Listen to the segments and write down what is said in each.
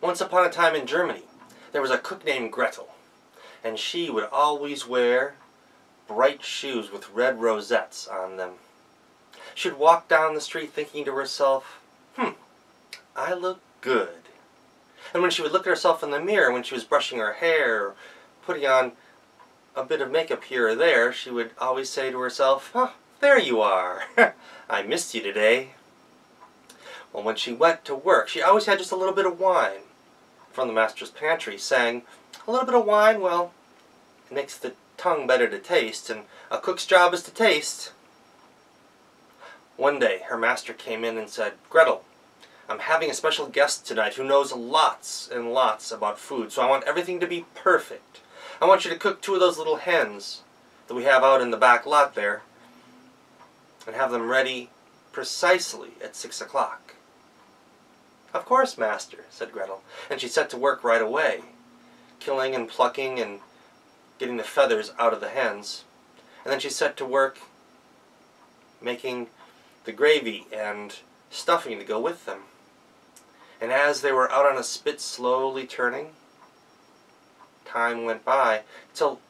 Once upon a time in Germany, there was a cook named Gretel, and she would always wear bright shoes with red rosettes on them. She'd walk down the street thinking to herself, I look good. And when she would look at herself in the mirror when she was brushing her hair, or putting on a bit of makeup here or there, she would always say to herself, there you are. I missed you today. Well, when she went to work, she always had just a little bit of wine from the master's pantry, saying, a little bit of wine, well, it makes the tongue better to taste, and a cook's job is to taste. One day, her master came in and said, Gretel, I'm having a special guest tonight who knows lots and lots about food, so I want everything to be perfect. I want you to cook 2 of those little hens that we have out in the back lot there, and have them ready precisely at 6 o'clock. Of course, master, said Gretel, and she set to work right away, killing and plucking and getting the feathers out of the hens. And then she set to work making the gravy and stuffing to go with them. And as they were out on a spit slowly turning, time went by till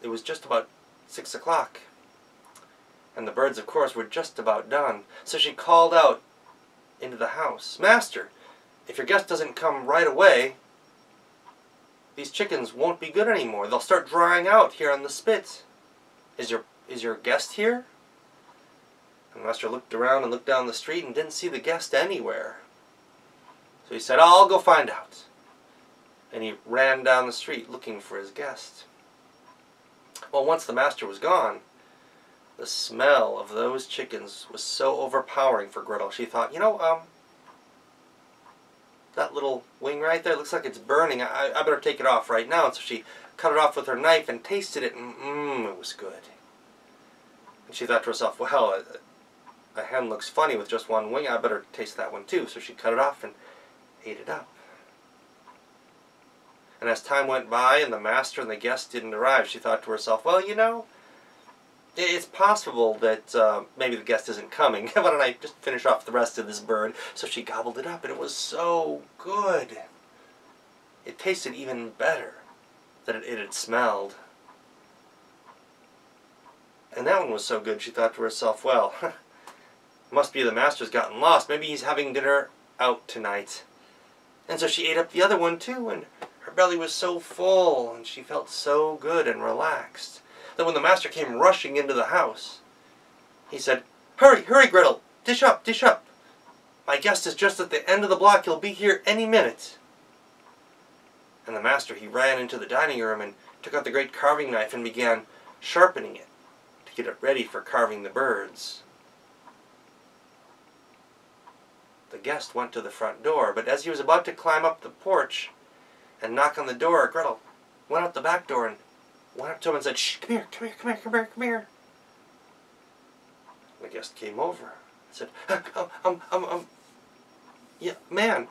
it was just about 6 o'clock. And the birds, of course, were just about done. So she called out into the house, Master, if your guest doesn't come right away, these chickens won't be good anymore. They'll start drying out here on the spit. Is your guest here? And the master looked around and looked down the street and didn't see the guest anywhere. So he said, I'll go find out. And he ran down the street looking for his guest. Well, once the master was gone, the smell of those chickens was so overpowering for Gretel. She thought, that little wing right there looks like it's burning. I better take it off right now. And so she cut it off with her knife and tasted it, and it was good. And she thought to herself, well, a hen looks funny with just one wing. I better taste that one too. So she cut it off and ate it up. And as time went by and the master and the guest didn't arrive, she thought to herself, well, it's possible that maybe the guest isn't coming. Why don't I just finish off the rest of this bird? So she gobbled it up, and it was so good. It tasted even better than it had smelled. And that one was so good, she thought to herself, well, must be the master's gotten lost. Maybe he's having dinner out tonight. And so she ate up the other one too, and her belly was so full, and she felt so good and relaxed. Then when the master came rushing into the house, he said, hurry, hurry, Gretel, dish up, dish up. My guest is just at the end of the block. He'll be here any minute. And the master, he ran into the dining room and took out the great carving knife and began sharpening it to get it ready for carving the birds. The guest went to the front door, but as he was about to climb up the porch and knock on the door, Gretel went out the back door and went up to him and said, shh, come here, come here, come here, come here, come here. The guest came over and said, yeah, man,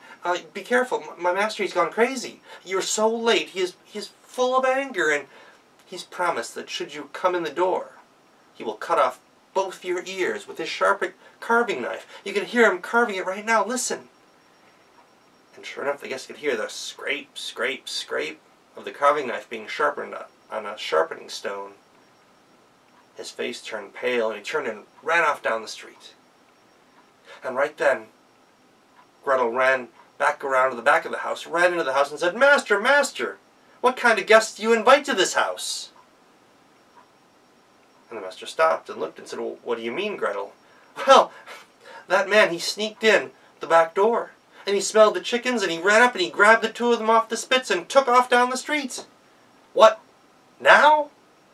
be careful. My master, he's gone crazy. You're so late. He's full of anger, and he's promised that should you come in the door, he will cut off both your ears with his sharp carving knife. You can hear him carving it right now. Listen. And sure enough, the guest could hear the scrape, scrape, scrape of the carving knife being sharpened on a sharpening stone. His face turned pale, and he turned and ran off down the street. And right then, Gretel ran back around to the back of the house, ran into the house and said, Master, Master, what kind of guests do you invite to this house? And the master stopped and looked and said, well, what do you mean, Gretel? Well, that man, he sneaked in the back door, and he smelled the chickens, and he ran up and he grabbed the 2 of them off the spits and took off down the street. What? Now?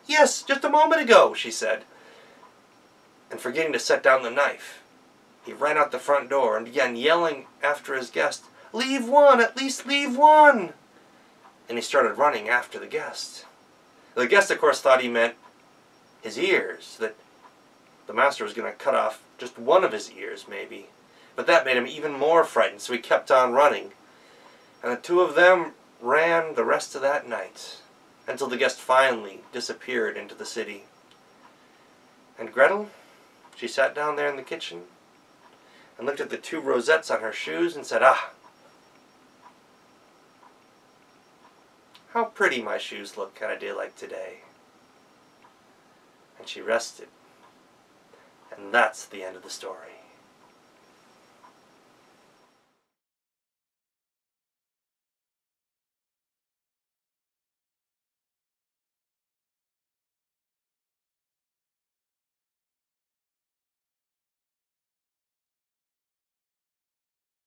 Yes, just a moment ago, she said. And forgetting to set down the knife, he ran out the front door and began yelling after his guest, leave one, at least leave one. And he started running after the guest. The guest, of course, thought he meant his ears, that the master was going to cut off just one of his ears, maybe. But that made him even more frightened, so he kept on running. And the 2 of them ran the rest of that night, until the guest finally disappeared into the city. And Gretel, she sat down there in the kitchen and looked at the 2 rosettes on her shoes and said, how pretty my shoes look on a day like today. And she rested. And that's the end of the story.